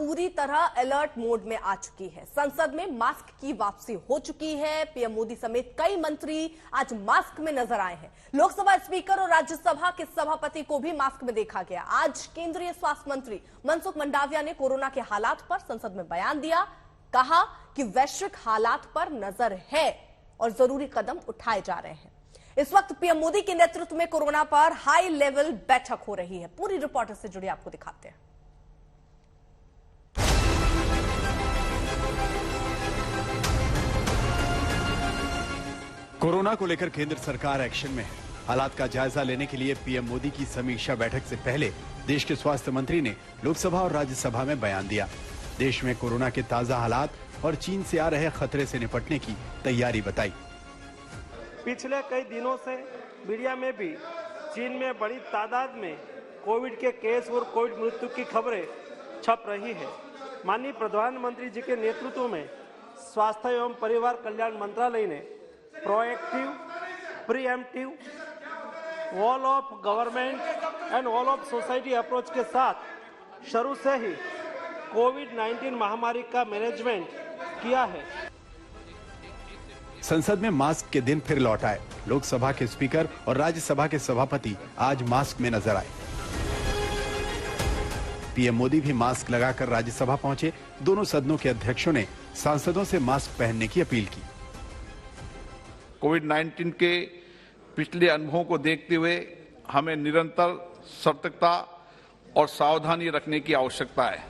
पूरी तरह alert mode में आ चुकी है। संसद में मास्क की वापसी हो चुकी है। पीएम मोदी समेत कई मंत्री आज मास्क में नजर आए हैं। लोकसभा स्पीकर और राज्यसभा के सभापति को भी मास्क में देखा गया। आज केंद्रीय स्वास्थ्य मंत्री मनसुख मंडाविया ने कोरोना के हालात पर संसद में बयान दिया। कहा कि वैश्विक हालात पर नजर है और जरूरी कदम उठाए जा रहे हैं। इस वक्त पीएम मोदी के नेतृत्व में कोरोना पर हाई लेवल बैठक हो रही है। पूरी रिपोर्ट से जुड़ी आपको दिखाते हैं। कोरोना को लेकर केंद्र सरकार एक्शन में है। हालात का जायजा लेने के लिए पीएम मोदी की समीक्षा बैठक से पहले देश के स्वास्थ्य मंत्री ने लोकसभा और राज्यसभा में बयान दिया। देश में कोरोना के ताजा हालात और चीन से आ रहे खतरे से निपटने की तैयारी बताई। पिछले कई दिनों से मीडिया में भी चीन में बड़ी तादाद में कोविड के केस और कोविड मृत्यु की खबरें छप रही है। माननीय प्रधानमंत्री जी के नेतृत्व में स्वास्थ्य एवं परिवार कल्याण मंत्रालय ने proactive, pre-emptive, all of government and all of society approach के साथ शुरू से ही कोविड-19 महामारी का मैनेजमेंट किया है। संसद में मास्क के दिन फिर लौट आए। लोकसभा के स्पीकर और राज्यसभा के सभापति आज मास्क में नजर आए। पीएम मोदी भी मास्क लगाकर राज्यसभा पहुंचे। दोनों सदनों के अध्यक्षों ने सांसदों से मास्क पहनने की अपील की। कोविड-19 के पिछले अनुभवों को देखते हुए हमें निरंतर सतर्कता और सावधानी रखने की आवश्यकता है।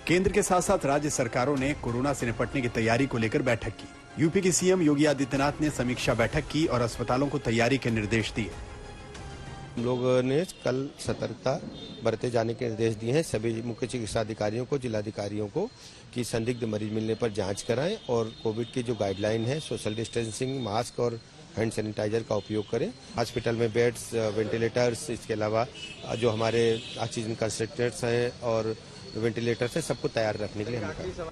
केंद्र के साथ साथ राज्य सरकारों ने कोरोना से निपटने की तैयारी को लेकर बैठक की। यूपी के सीएम योगी आदित्यनाथ ने समीक्षा बैठक की और अस्पतालों को तैयारी के निर्देश दिए। हम लोगों ने कल सतर्कता बरते जाने के निर्देश दिए हैं सभी मुख्य चिकित्सा अधिकारियों को, जिलाधिकारियों को कि संदिग्ध मरीज मिलने पर जांच कराएं और कोविड की जो गाइडलाइन है सोशल डिस्टेंसिंग, मास्क और हैंड सैनिटाइजर का उपयोग करें। हॉस्पिटल में बेड्स, वेंटिलेटर्स, इसके अलावा जो हमारे ऑक्सीजन कंसंट्रेटर्स हैं और वेंटिलेटर्स हैं, सबको तैयार रखने के लिए हमने कहा।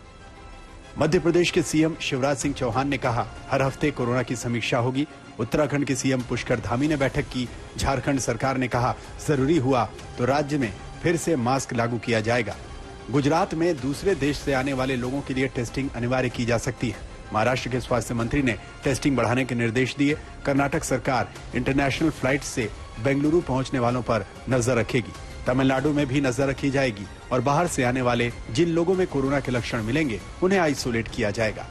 मध्य प्रदेश के सीएम शिवराज सिंह चौहान ने कहा, हर हफ्ते कोरोना की समीक्षा होगी। उत्तराखंड के सीएम पुष्कर धामी ने बैठक की। झारखंड सरकार ने कहा, जरूरी हुआ तो राज्य में फिर से मास्क लागू किया जाएगा। गुजरात में दूसरे देश से आने वाले लोगों के लिए टेस्टिंग अनिवार्य की जा सकती है। महाराष्ट्र के स्वास्थ्य मंत्री ने टेस्टिंग बढ़ाने के निर्देश दिए। कर्नाटक सरकार इंटरनेशनल फ्लाइट से बेंगलुरु पहुंचने वालों पर नजर रखेगी। तमिलनाडु में भी नजर रखी जाएगी और बाहर से आने वाले जिन लोगों में कोरोना के लक्षण मिलेंगे उन्हें आइसोलेट किया जाएगा।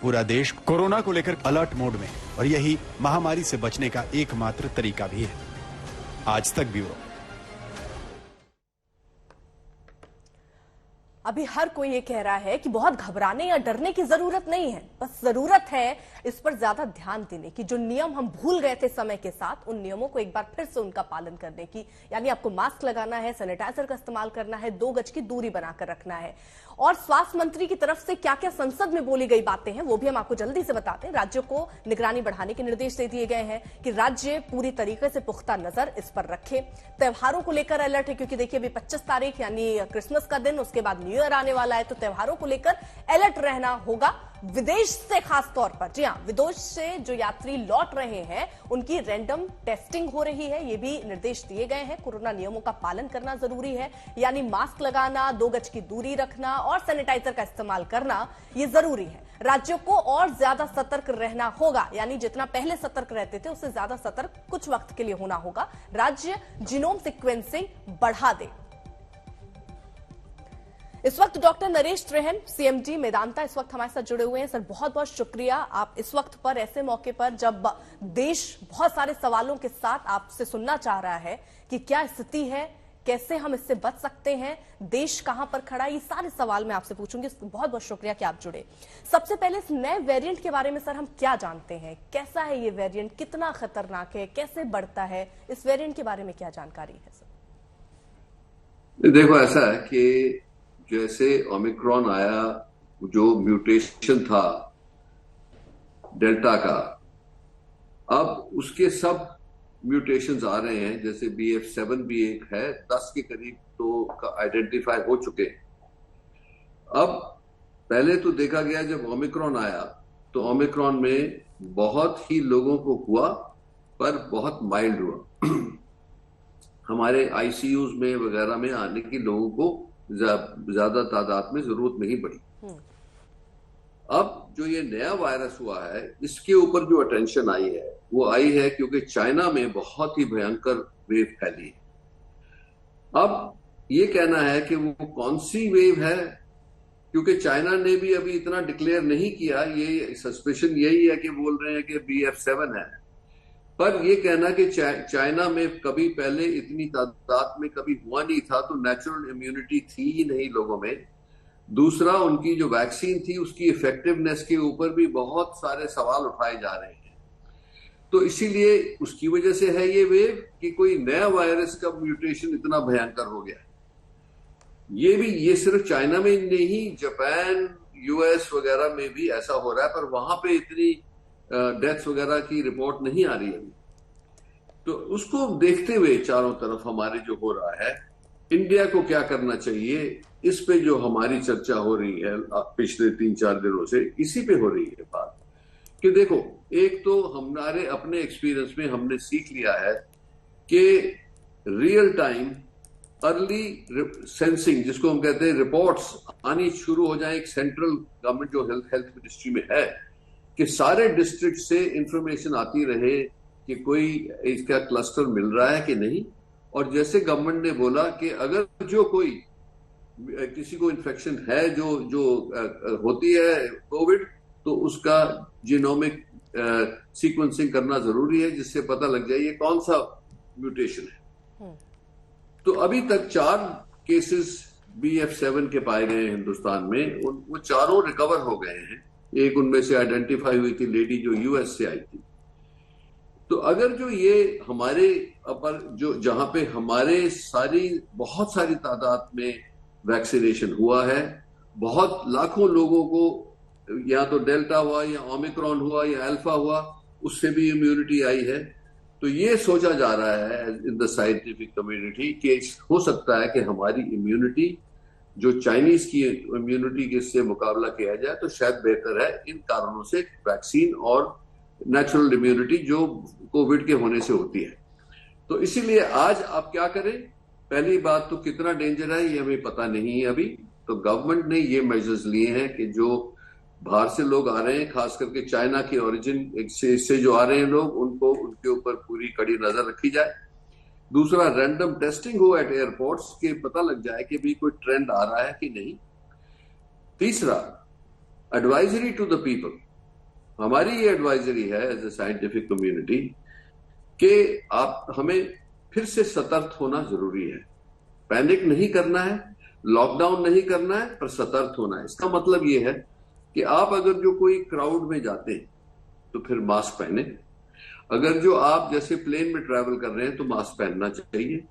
पूरा देश कोरोना को लेकर अलर्ट मोड में और यही महामारी से बचने का एकमात्र तरीका भी है। आज तक ब्यूरो। अभी हर कोई ये कह रहा है कि बहुत घबराने या डरने की जरूरत नहीं है, बस जरूरत है इस पर ज्यादा ध्यान देने की। जो नियम हम भूल गए थे समय के साथ, उन नियमों को एक बार फिर से उनका पालन करने की। यानी आपको मास्क लगाना है, सैनिटाइजर का इस्तेमाल करना है, 2 गज की दूरी बनाकर रखना है। और स्वास्थ्य मंत्री की तरफ से क्या क्या संसद में बोली गई बातें हैं वो भी हम आपको जल्दी से बताते हैं। राज्यों को निगरानी बढ़ाने के निर्देश दे दिए गए हैं कि राज्य पूरी तरीके से पुख्ता नजर इस पर रखे। त्योहारों को लेकर अलर्ट है क्योंकि देखिए अभी 25 तारीख यानी क्रिसमस का दिन, उसके बाद न्यू ईयर आने वाला है, तो त्योहारों को लेकर अलर्ट रहना होगा। विदेश से खास तौर पर, जी हां, विदेश से जो यात्री लौट रहे हैं उनकी रैंडम टेस्टिंग हो रही है, ये भी निर्देश दिए गए हैं। कोरोना नियमों का पालन करना जरूरी है, यानी मास्क लगाना, 2 गज की दूरी रखना और सैनिटाइजर का इस्तेमाल करना ये जरूरी है। राज्यों को और ज्यादा सतर्क रहना होगा, यानी जितना पहले सतर्क रहते थे उससे ज्यादा सतर्क कुछ वक्त के लिए होना होगा। राज्य जीनोम सीक्वेंसिंग बढ़ा दे। इस वक्त डॉक्टर नरेश त्रेहन, सीएमडी मेदांता, इस वक्त हमारे साथ जुड़े हुए हैं। सर, बहुत बहुत शुक्रिया आप इस वक्त पर, ऐसे मौके पर जब देश बहुत सारे सवालों के साथ आपसे सुनना चाह रहा है कि क्या स्थिति है, कैसे हम इससे बच सकते हैं, देश कहां पर खड़ा है, ये सारे सवाल मैं आपसे पूछूंगी। बहुत बहुत शुक्रिया कि आप जुड़े। सबसे पहले इस नए वेरिएंट के बारे में सर हम क्या जानते हैं, कैसा है ये वेरिएंट, कितना खतरनाक है, कैसे बढ़ता है, इस वेरिएंट के बारे में क्या जानकारी है सर? देखो, ऐसा है कि जैसे ओमिक्रॉन आया, जो म्यूटेशन था डेल्टा का, अब उसके सब म्यूटेशंस आ रहे हैं। जैसे BF7 भी एक है, 10 के करीब तो आइडेंटिफाई हो चुके हैं। अब पहले तो देखा गया जब ओमिक्रॉन आया तो ओमिक्रॉन में बहुत ही लोगों को हुआ पर बहुत माइल्ड हुआ। हमारे ICUs में वगैरह में आने की लोगों को ज्यादा तादाद में जरूरत नहीं पड़ी। अब जो ये नया वायरस हुआ है, इसके ऊपर जो अटेंशन आई है वो आई है क्योंकि चाइना में बहुत ही भयंकर वेव फैली है। अब ये कहना है कि वो कौन सी वेव है, क्योंकि चाइना ने भी अभी इतना डिक्लेयर नहीं किया, ये सस्पेशन यही है कि बोल रहे हैं कि BF7 है, पर ये कहना कि चाइना में कभी पहले इतनी तादाद में कभी हुआ नहीं था, तो नेचुरल इम्यूनिटी थी ही नहीं लोगों में। दूसरा, उनकी जो वैक्सीन थी उसकी इफेक्टिवनेस के ऊपर भी बहुत सारे सवाल उठाए जा रहे हैं। तो इसीलिए उसकी वजह से है ये वेव कि कोई नया वायरस का म्यूटेशन इतना भयंकर हो गया। ये सिर्फ चाइना में नहीं, जापान, US वगैरह में भी ऐसा हो रहा है, पर वहां पे इतनी डेथ्स वगैरह की रिपोर्ट नहीं आ रही अभी। तो उसको देखते हुए चारों तरफ हमारे जो हो रहा है, इंडिया को क्या करना चाहिए, इस पे जो हमारी चर्चा हो रही है पिछले 3-4 दिनों से, इसी पे हो रही है बात कि देखो, एक तो हमारे अपने एक्सपीरियंस में हमने सीख लिया है कि रियल टाइम अर्ली सेंसिंग, जिसको हम कहते हैं, रिपोर्ट्स आनी शुरू हो जाए एक सेंट्रल गवर्नमेंट जो हेल्थ मिनिस्ट्री में है, कि सारे डिस्ट्रिक्ट से इंफॉर्मेशन आती रहे कि कोई इसका क्लस्टर मिल रहा है कि नहीं। और जैसे गवर्नमेंट ने बोला कि अगर जो कोई किसी को इन्फेक्शन है जो होती है कोविड, तो उसका जीनोमिक सीक्वेंसिंग करना जरूरी है, जिससे पता लग जाए ये कौन सा म्यूटेशन है। तो अभी तक 4 केसेस BF7 के पाए गए हिंदुस्तान में, वो चारों रिकवर हो गए हैं। एक उनमें से आइडेंटिफाई हुई थी लेडी जो US से आई थी। तो अगर जो ये हमारे अपर जो जहां पे हमारे बहुत सारी तादाद में वैक्सीनेशन हुआ है, बहुत लाखों लोगों को या तो डेल्टा हुआ या ओमिक्रॉन हुआ या अल्फा हुआ, उससे भी इम्यूनिटी आई है। तो ये सोचा जा रहा है इन द साइंटिफिक कम्युनिटी कि हो सकता है कि हमारी इम्यूनिटी जो चाइनीज की इम्यूनिटी के से मुकाबला किया जाए तो शायद बेहतर है, इन कारणों से वैक्सीन और नेचुरल इम्यूनिटी जो कोविड के होने से होती है। तो इसीलिए आज आप क्या करें, पहली बात तो कितना डेंजर है ये हमें पता नहीं है अभी। तो गवर्नमेंट ने ये मेजर्स लिए हैं कि जो बाहर से लोग आ रहे हैं, खास करके चाइना की ओरिजिन से जो आ रहे हैं लोग, उनके ऊपर पूरी कड़ी नजर रखी जाए। दूसरा, रैंडम टेस्टिंग हो एट एयरपोर्ट्स के पता लग जाए कि भी कोई ट्रेंड आ रहा है कि नहीं। तीसरा, एडवाइजरी टू द पीपल, हमारी ये एडवाइजरी है एज ए साइंटिफिक कम्युनिटी कि आप हमें फिर से सतर्क होना जरूरी है। पैनिक नहीं करना है, लॉकडाउन नहीं करना है, पर सतर्क होना है। इसका मतलब ये है कि आप अगर जो कोई क्राउड में जाते हैं तो फिर मास्क पहने। अगर जो आप जैसे प्लेन में ट्रैवल कर रहे हैं तो मास्क पहनना चाहिए।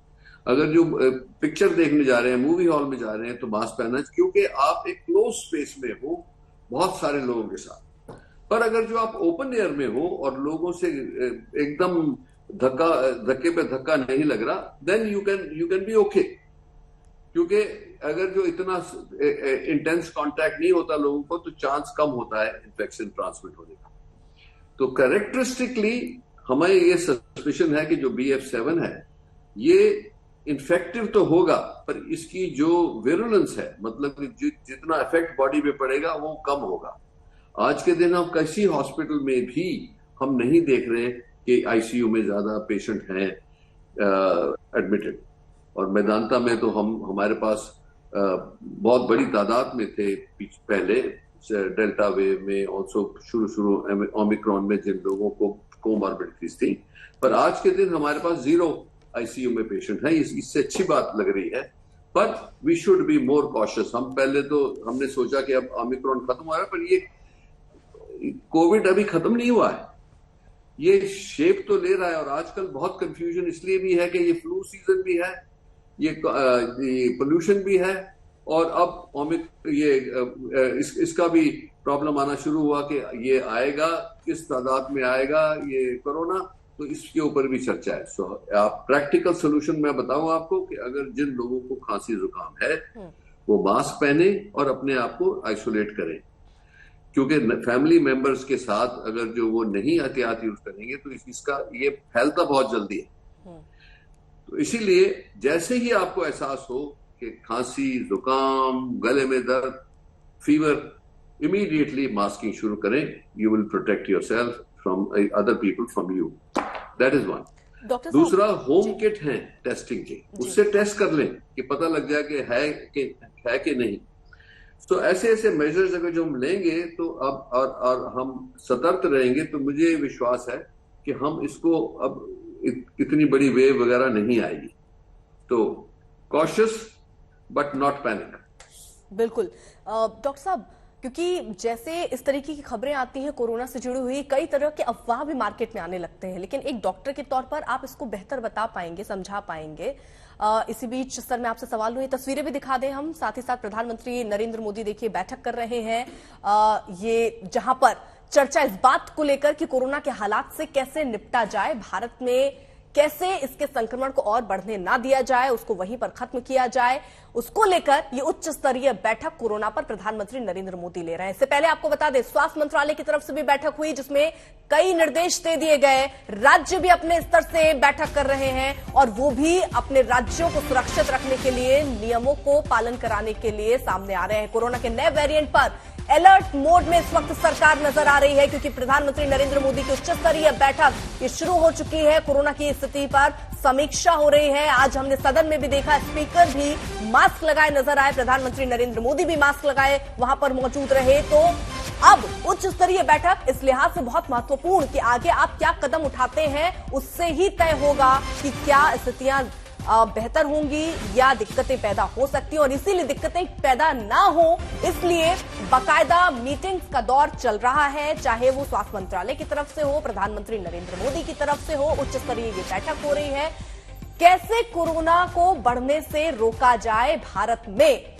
अगर जो पिक्चर देखने जा रहे हैं, मूवी हॉल में जा रहे हैं, तो मास्क पहनना चाहिए, क्योंकि आप एक क्लोज स्पेस में हो बहुत सारे लोगों के साथ। पर अगर जो आप ओपन एयर में हो और लोगों से एकदम धक्के पे धक्का नहीं लग रहा, then you can be okay. क्योंकि अगर जो इतना इंटेंस कांटेक्ट नहीं होता लोगों को, तो चांस कम होता है इन्फेक्शन ट्रांसमिट होने का। तो कैरेक्टरिस्टिकली हमें ये सस्पिशन है कि जो BF7 है ये इन्फेक्टिव तो होगा, पर इसकी जो विरुलेंस है, मतलब जितना इफेक्ट बॉडी पे पड़ेगा वो कम होगा। आज के दिन हम किसी हॉस्पिटल में भी हम नहीं देख रहे कि ICU में ज्यादा पेशेंट हैं एडमिटेड। और मैदानता में तो हमारे पास बहुत बड़ी तादाद में थे पहले डेल्टा वेव में, ऑल्सो शुरू ओमिक्रॉन में जिन लोगों को कोमॉर्बिडिटीज थी। पर आज के दिन हमारे पास 0 ICU में पेशेंट है, इससे अच्छी बात लग रही है। पर we should be more cautious. हम पहले तो हमने सोचा कि अब ओमिक्रॉन खत्म हो रहा है, पर ये कोविड अभी खत्म नहीं हुआ है, ये शेप तो ले रहा है। और आजकल बहुत कंफ्यूजन इसलिए भी है कि ये फ्लू सीजन भी है, ये पोल्यूशन भी है, और अब इसका भी प्रॉब्लम आना शुरू हुआ कि ये आएगा, किस तादाद में आएगा ये कोरोना, तो इसके ऊपर भी चर्चा है। सो आप प्रैक्टिकल सोल्यूशन मैं बताऊं आपको कि अगर जिन लोगों को खांसी जुकाम है वो मास्क पहने और अपने आप को आइसोलेट करें, क्योंकि फैमिली मेंबर्स के साथ अगर जो वो नहीं एहतियात यूज करेंगे तो इसका ये फैलता बहुत जल्दी है। तो इसीलिए जैसे ही आपको एहसास हो कि खांसी, जुकाम, गले में दर्द, फीवर, इमीडिएटली मास्किंग शुरू करें. You will protect yourself from other people from you. That is one. Doctor दूसरा, होम किट है टेस्टिंग के, उससे टेस्ट कर लें कि पता लग जाए कि है कि नहीं. तो ऐसे ऐसे मेजर्स अगर जो हम लेंगे तो अब और हम सतर्क रहेंगे तो मुझे विश्वास है कि हम इसको अब इतनी बड़ी वेव वगैरह नहीं आएगी. तो कॉशियस बट नॉट पैनिक. बिल्कुल डॉक्टर साहब, क्योंकि जैसे इस तरीके की खबरें आती हैं कोरोना से जुड़ी हुई, कई तरह के अफवाह भी मार्केट में आने लगते हैं, लेकिन एक डॉक्टर के तौर पर आप इसको बेहतर बता पाएंगे, समझा पाएंगे. इसी बीच सर मैं आपसे सवाल लूं, ये तस्वीरें भी दिखा दें हम. साथ ही साथ प्रधानमंत्री नरेंद्र मोदी देखिए बैठक कर रहे हैं, ये जहां पर चर्चा इस बात को लेकर कि कोरोना के हालात से कैसे निपटा जाए, भारत में कैसे इसके संक्रमण को और बढ़ने ना दिया जाए, उसको वहीं पर खत्म किया जाए, उसको लेकर ये उच्च स्तरीय बैठक कोरोना पर प्रधानमंत्री नरेंद्र मोदी ले रहे हैं. इससे पहले आपको बता दें, स्वास्थ्य मंत्रालय की तरफ से भी बैठक हुई जिसमें कई निर्देश दे दिए गए. राज्य भी अपने स्तर से बैठक कर रहे हैं और वो भी अपने राज्यों को सुरक्षित रखने के लिए, नियमों को पालन कराने के लिए सामने आ रहे हैं. कोरोना के नए वेरिएंट पर अलर्ट मोड में इस वक्त सरकार नजर आ रही है, क्योंकि प्रधानमंत्री नरेंद्र मोदी की उच्च स्तरीय बैठक ये शुरू हो चुकी है. कोरोना की स्थिति पर समीक्षा हो रही है. आज हमने सदन में भी देखा, स्पीकर भी मास्क लगाए नजर आए, प्रधानमंत्री नरेंद्र मोदी भी मास्क लगाए वहां पर मौजूद रहे. तो अब उच्च स्तरीय बैठक इस लिहाज से बहुत महत्वपूर्ण कि आगे आप क्या कदम उठाते हैं, उससे ही तय होगा कि क्या स्थितियां बेहतर होंगी या दिक्कतें पैदा हो सकती हैं. और इसीलिए दिक्कतें पैदा ना हो, इसलिए बाकायदा मीटिंग्स का दौर चल रहा है, चाहे वो स्वास्थ्य मंत्रालय की तरफ से हो, प्रधानमंत्री नरेंद्र मोदी की तरफ से हो. उच्च स्तरीय ये बैठक हो रही है, कैसे कोरोना को बढ़ने से रोका जाए भारत में.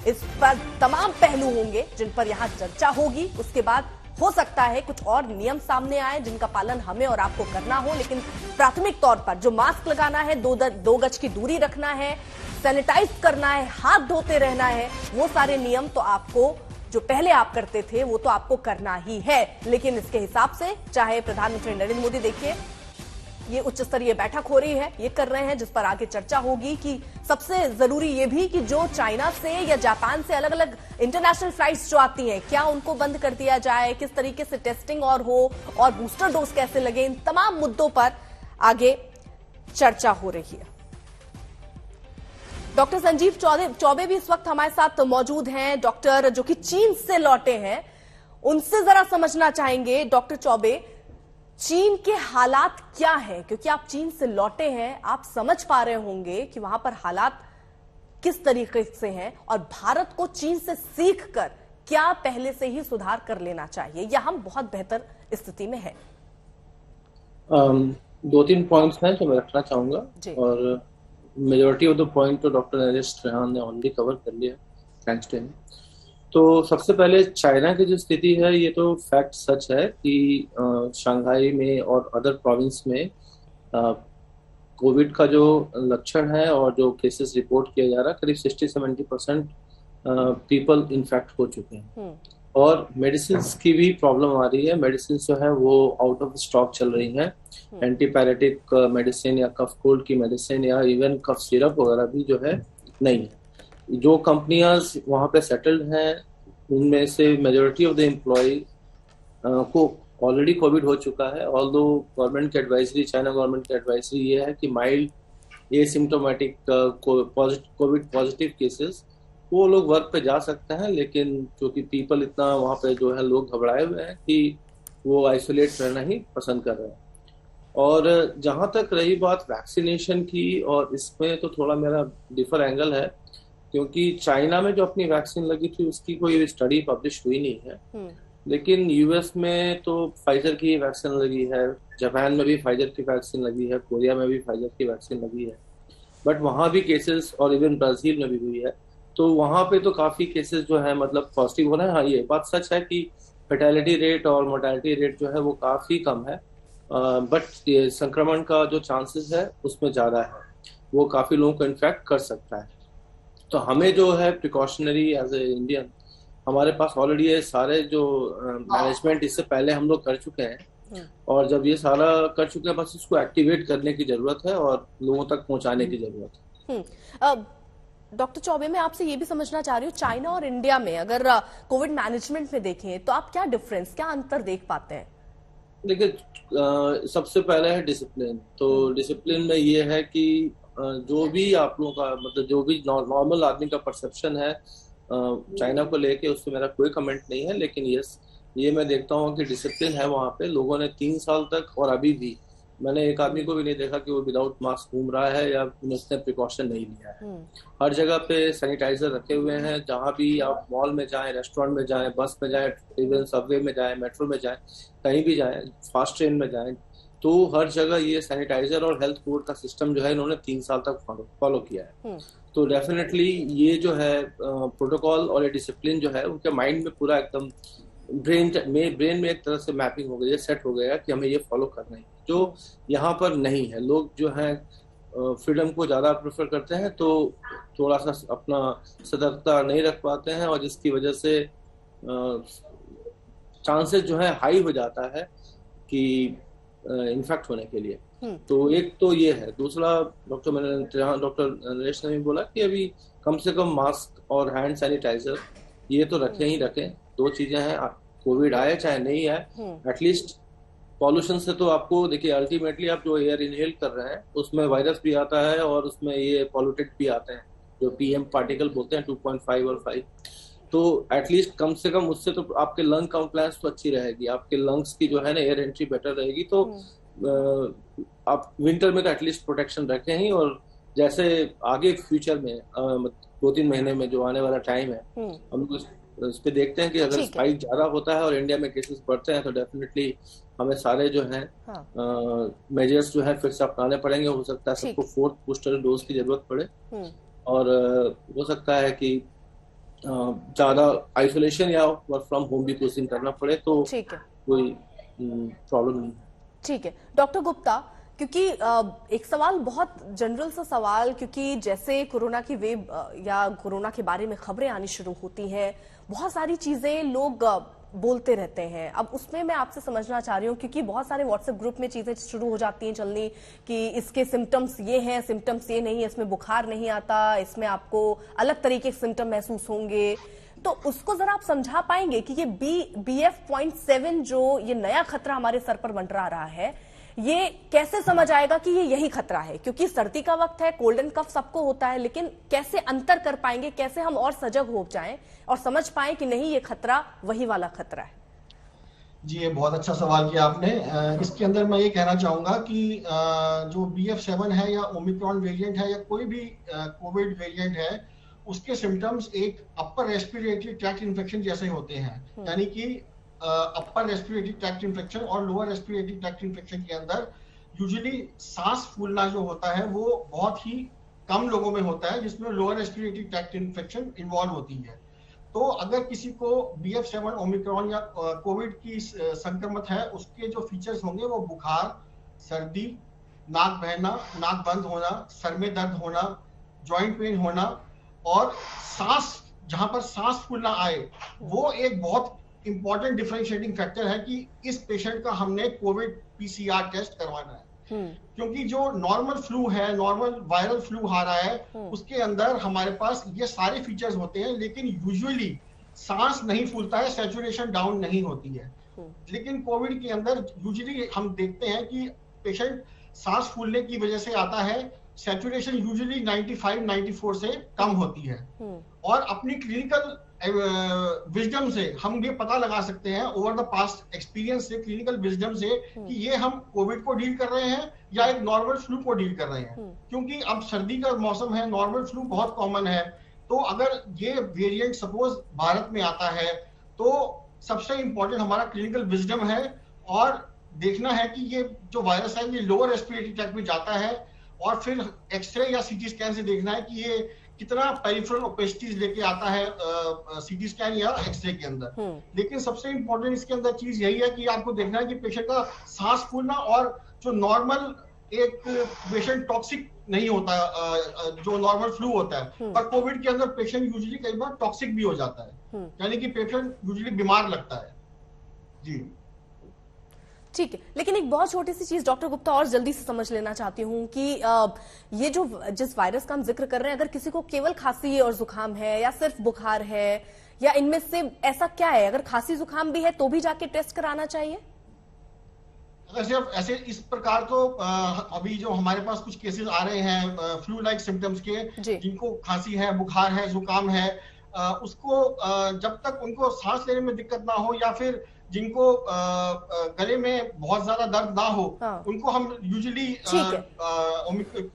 इस पर तमाम पहलू होंगे जिन पर यहां चर्चा होगी. उसके बाद हो सकता है कुछ और नियम सामने आए जिनका पालन हमें और आपको करना हो, लेकिन प्राथमिक तौर पर जो मास्क लगाना है, 2 गज की दूरी रखना है, सैनिटाइज करना है, हाथ धोते रहना है, वो सारे नियम तो आपको, जो पहले आप करते थे वो तो आपको करना ही है. लेकिन इसके हिसाब से चाहे प्रधानमंत्री नरेंद्र मोदी देखिए ये उच्च स्तरीय बैठक हो रही है, ये कर रहे हैं जिस पर आगे चर्चा होगी कि सबसे जरूरी ये भी कि जो चाइना से या जापान से अलग अलग इंटरनेशनल फ्लाइट्स जो आती हैं, क्या उनको बंद कर दिया जाए, किस तरीके से टेस्टिंग और हो, और बूस्टर डोज कैसे लगे, इन तमाम मुद्दों पर आगे चर्चा हो रही है. डॉक्टर संजीव चौबे भी इस वक्त हमारे साथ मौजूद हैं, डॉक्टर जो कि चीन से लौटे हैं, उनसे जरा समझना चाहेंगे. डॉक्टर चौबे, चीन के हालात क्या हैं, क्योंकि आप चीन से लौटे हैं, आप समझ पा रहे होंगे कि वहां पर हालात किस तरीके से हैं, और भारत को चीन से सीखकर क्या पहले से ही सुधार कर लेना चाहिए, या हम बहुत बेहतर स्थिति में हैं. 2-3 पॉइंट्स हैं जो मैं रखना चाहूंगा, और मेजॉरिटी ऑफ द पॉइंट तो डॉक्टर नरेश त्रेहान ने ऑलरेडी कवर कर लिया, थैंक्स टू हिम. तो सबसे पहले चाइना की जो स्थिति है, ये तो फैक्ट सच है कि शंघाई में और अदर प्रोविंस में कोविड का जो लक्षण है और जो केसेस रिपोर्ट किया जा रहा है, करीब 60-70% पीपल इन्फेक्ट हो चुके हैं. और मेडिसिन की भी प्रॉब्लम आ रही है. मेडिसिन जो है वो आउट ऑफ स्टॉक चल रही हैं. एंटीपायरेटिक मेडिसिन या कफ कोल्ड की मेडिसिन या इवन कफ सिरप वगैरह भी जो है नहीं है. जो कंपनियां वहां पे सेटल्ड हैं, उनमें से मेजॉरिटी ऑफ द एम्प्लॉय को ऑलरेडी कोविड हो चुका है. ऑल्दो गवर्नमेंट की एडवाइजरी, चाइना गवर्नमेंट की एडवाइजरी ये है कि mild asymptomatic Covid positive cases वो लोग वर्क पे जा सकते हैं, लेकिन क्योंकि पीपल इतना वहां पे जो है लोग घबराए हुए हैं कि वो आइसोलेट रहना ही पसंद कर रहे हैं. और जहां तक रही बात वैक्सीनेशन की, और इसमें तो थोड़ा मेरा डिफर एंगल है, क्योंकि चाइना में जो अपनी वैक्सीन लगी थी उसकी कोई स्टडी पब्लिश हुई नहीं है. लेकिन यूएस में तो फाइजर की वैक्सीन लगी है, जापान में भी फाइजर की वैक्सीन लगी है, कोरिया में भी फाइजर की वैक्सीन लगी है, बट वहां भी केसेस, और इवन ब्राजील में भी हुई है, तो वहां पे तो काफी केसेस जो है मतलब पॉजिटिव हो रहे हैं. हाँ, ये बात सच है कि फर्टिलिटी रेट और मोर्टेलिटी रेट जो है वो काफी कम है, बट संक्रमण का जो चांसेस है उसमें ज्यादा है, वो काफी लोगों को इन्फेक्ट कर सकता है. तो हमें जो है प्रिकॉशनरी एज ए इंडियन, हमारे पास ऑलरेडी ये सारे जो मैनेजमेंट इससे पहले हम लोग कर चुके हैं, और जब ये सारा कर चुके हैं, बस इसको एक्टिवेट करने की जरूरत है और लोगों तक पहुंचाने की जरूरत है. डॉक्टर चौबे, मैं आपसे ये भी समझना चाह रही हूँ, चाइना और इंडिया में अगर कोविड मैनेजमेंट में देखें तो आप क्या डिफरेंस, क्या अंतर देख पाते हैं? देखिए, सबसे पहले है डिसिप्लिन। तो डिसिप्लिन में ये है कि जो भी आप लोगों का मतलब जो भी नॉर्मल आदमी का परसेप्शन है चाइना को लेके, उससे मेरा कोई कमेंट नहीं है, लेकिन यस, ये मैं देखता हूँ कि डिसिप्लिन है वहाँ पे। लोगों ने 3 साल तक, और अभी भी मैंने एक आदमी को भी नहीं देखा कि वो विदाउट मास्क घूम रहा है या उसने प्रिकॉशन नहीं लिया है। हर जगह पे सैनिटाइजर रखे हुए हैं। जहाँ भी आप मॉल में जाएं, रेस्टोरेंट में जाएं, बस में जाएं, इवन सबवे में जाएं, मेट्रो में जाएं, कहीं भी जाएं, फास्ट ट्रेन में जाएं, तो हर जगह ये सैनिटाइजर और हेल्थ कोड का सिस्टम जो है इन्होंने 3 साल तक फॉलो किया है। तो डेफिनेटली ये जो है प्रोटोकॉल और ये डिसिप्लिन जो है उनके माइंड में पूरा एकदम ब्रेन में एक तरह से मैपिंग हो गई है, सेट हो गया कि हमें ये फॉलो करना है, जो यहाँ पर नहीं है। लोग जो है फ्रीडम को ज्यादा प्रेफर करते हैं, तो थोड़ा सा अपना सतर्कता नहीं रख पाते हैं, और जिसकी वजह से चांसेस जो है हाई हो जाता है कि इन्फेक्ट होने के लिए। तो एक तो ये है। दूसरा, डॉक्टर नरेश ने भी बोला कि अभी कम से कम मास्क और हैंड सैनिटाइजर ये तो रखें ही रखें। 2 चीजें हैं, कोविड आए चाहे नहीं आए, एटलीस्ट पॉल्यूशन से तो आपको देखिए, अल्टीमेटली आप जो एयर इनहेल कर रहे हैं उसमें वायरस भी आता है और उसमें ये पॉल्यूटेड भी आते हैं, जो पीएम पार्टिकल बोलते हैं 2.5 और 5। तो एटलीस्ट कम से कम उससे तो आपके लंग कंप्लायंस तो अच्छी रहेगी, आपके लंग्स की जो है ना एयर एंट्री बेटर रहेगी। तो आप विंटर में तो एटलीस्ट प्रोटेक्शन रखें ही। और जैसे आगे फ्यूचर में 2-3 महीने में जो आने वाला टाइम है, हम लोग उस पे देखते हैं कि अगर स्पाइक ज्यादा होता है और इंडिया में केसेस बढ़ते हैं, तो डेफिनेटली हमें सारे जो है मेजर्स जो है फिर से अपनाने पड़ेंगे। हो सकता है सबको 4th बूस्टर डोज की जरूरत पड़े, और हो सकता है कि ज्यादा आइसोलेशन या वर्क फ्रॉम होम भी कुछ दिन करना पड़े, तो कोई प्रॉब्लम नहीं। ठीक है डॉक्टर गुप्ता, क्योंकि एक सवाल, बहुत जनरल सा सवाल, क्योंकि जैसे कोरोना की वेव या कोरोना के बारे में खबरें आनी शुरू होती हैं, बहुत सारी चीजें लोग बोलते रहते हैं। अब उसमें मैं आपसे समझना चाह रही हूँ, क्योंकि बहुत सारे व्हाट्सएप ग्रुप में चीजें शुरू हो जाती हैं चलनी कि इसके सिम्टम्स ये हैं, सिम्टम्स ये नहीं है, इसमें बुखार नहीं आता, इसमें आपको अलग तरीके के सिम्टम महसूस होंगे। तो उसको जरा आप समझा पाएंगे कि ये BF.7 जो ये नया खतरा हमारे सर पर मंडरा रहा है, ये कैसे समझ आएगा कि ये यही खतरा है? क्योंकि सर्दी का वक्त है, कोल्ड एंड कफ सबको होता है, लेकिन कैसे अंतर कर पाएंगे, कैसे हम और सजग हो जाएं और समझ पाएं कि नहीं, ये खतरा वही वाला खतरा है? जी, ये बहुत अच्छा सवाल किया आपने। इसके अंदर मैं ये कहना चाहूंगा कि जो BF.7 है या ओमिक्रॉन वेरिएंट है या कोई भी कोविड वेरिएंट है, उसके सिम्टम्स एक अपर रेस्पिरेटरी ट्रैक्ट इन्फेक्शन जैसे होते हैं। यानी कि अपर रेस्पिरेटरी ट्रैक्ट इन्फेक्शन और लोअर रेस्पिरेटरी ट्रैक्ट इन्फेक्शन के अंदर यूजुअली सांस फूलना जो होता है वो बहुत ही कम लोगों में होता है, जिसमें lower respiratory tract infection involve होती है। तो अगर किसी को BF.7 ओमिक्रॉन या कोविड की संक्रमण है, उसके जो फीचर्स होंगे वो बुखार, सर्दी, नाक बहना, नाक बंद होना, सर में दर्द होना, जॉइंट पेन होना, और सांस, जहां पर सांस फूलना आए, वो एक बहुत इंपॉर्टेंट डिफरेंशिएटिंग फैक्टर है कि इस पेशेंट का हमने कोविड PCR टेस्ट करवाना है। क्योंकि जो नॉर्मल फ्लू है, नॉर्मल वायरल फ्लू आ रहा है, उसके अंदर हमारे पास ये सारे फीचर्स होते हैं, लेकिन यूजुअली सांस नहीं फूलता है, सैचुरेशन डाउन नहीं होती है। लेकिन कोविड के अंदर यूजुअली हम देखते हैं कि पेशेंट सांस फूलने की वजह से आता है, सैचुरेशन यूजुअली 95-94 से कम होती है। और अपनी क्लिनिकल विजडम से हम ये पता लगा सकते हैं, ओवर द पास्ट एक्सपीरियंस से, क्लिनिकल विजडम से, कि ये हम कोविड को डील कर रहे हैं या एक नॉर्मल फ्लू को डील कर रहे हैं। क्योंकि अब सर्दी का मौसम है, नॉर्मल फ्लू बहुत कॉमन है। तो अगर ये वेरिएंट सपोज भारत में आता है, तो सबसे इंपॉर्टेंट हमारा क्लिनिकल विजडम है और देखना है कि ये जो वायरस है ये लोअर रेस्पिरेटरी ट्रैक्ट में जाता है, और फिर एक्सरे या CT स्कैन से देखना है कि ये कितना पेरिफेरल ओपेसिटीज लेके आता है CT स्कैन या एक्सरे के अंदर। लेकिन सबसे इंपॉर्टेंट इसके अंदर चीज यही है कि आपको देखना है कि पेशेंट का सांस फूलना, और जो नॉर्मल एक पेशेंट टॉक्सिक नहीं होता, जो नॉर्मल फ्लू होता है, पर कोविड के अंदर पेशेंट यूजुअली कई बार टॉक्सिक भी हो जाता है, यानी कि पेशेंट यूजुअली बीमार लगता है। जी ठीक है, लेकिन एक बहुत छोटी सी चीज डॉक्टर गुप्ता और जल्दी से समझ लेना चाहती हूँ कि ये जो जिस वायरस का हम जिक्र कर रहे हैं, अगर किसी को केवल खांसी और जुकाम है या सिर्फ बुखार है, या इनमें से ऐसा क्या है? अगर खांसी जुकाम भी है तो भी जाके टेस्ट कराना चाहिए? अगर सिर्फ ऐसे इस प्रकार तो अभी जो हमारे पास कुछ केसेस आ रहे हैं फ्लू लाइक सिम्टम्स के, जिनको खांसी है, बुखार है, जुकाम है, उसको जब तक उनको सांस लेने में दिक्कत ना हो या फिर जिनको गले में बहुत ज्यादा दर्द ना हो, उनको हम यूजुअली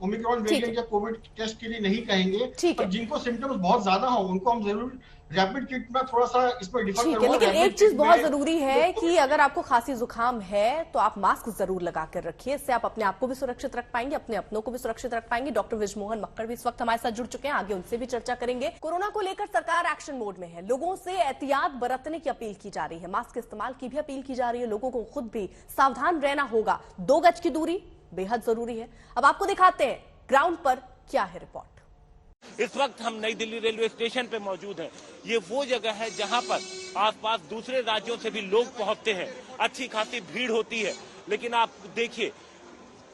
ओमिक्रॉन वेरिएंट या कोविड टेस्ट के लिए नहीं कहेंगे। पर जिनको सिम्टम्स बहुत ज्यादा हो उनको हम जरूर रैपिड किट में थोड़ा सा इस पर डिफर करूंगा। लेकिन एक चीज बहुत जरूरी है कि अगर आपको खांसी जुकाम है तो आप मास्क जरूर लगा कर रखिए। इससे आप अपने आप को भी सुरक्षित रख पाएंगे, अपने अपनों को भी सुरक्षित रख पाएंगे। डॉक्टर विजमोहन मक्कड़ भी इस वक्त हमारे साथ जुड़ चुके हैं, आगे उनसे भी चर्चा करेंगे। कोरोना को लेकर सरकार एक्शन मोड में है, लोगों से एहतियात बरतने की अपील की जा रही है, मास्क इस्तेमाल की भी अपील की जा रही है। लोगों को खुद भी सावधान रहना होगा, 2 गज की दूरी बेहद जरूरी है। अब आपको दिखाते हैं ग्राउंड पर क्या है रिपोर्ट। इस वक्त हम नई दिल्ली रेलवे स्टेशन पे मौजूद हैं। ये वो जगह है जहां पर आसपास दूसरे राज्यों से भी लोग पहुंचते हैं, अच्छी खासी भीड़ होती है। लेकिन आप देखिए,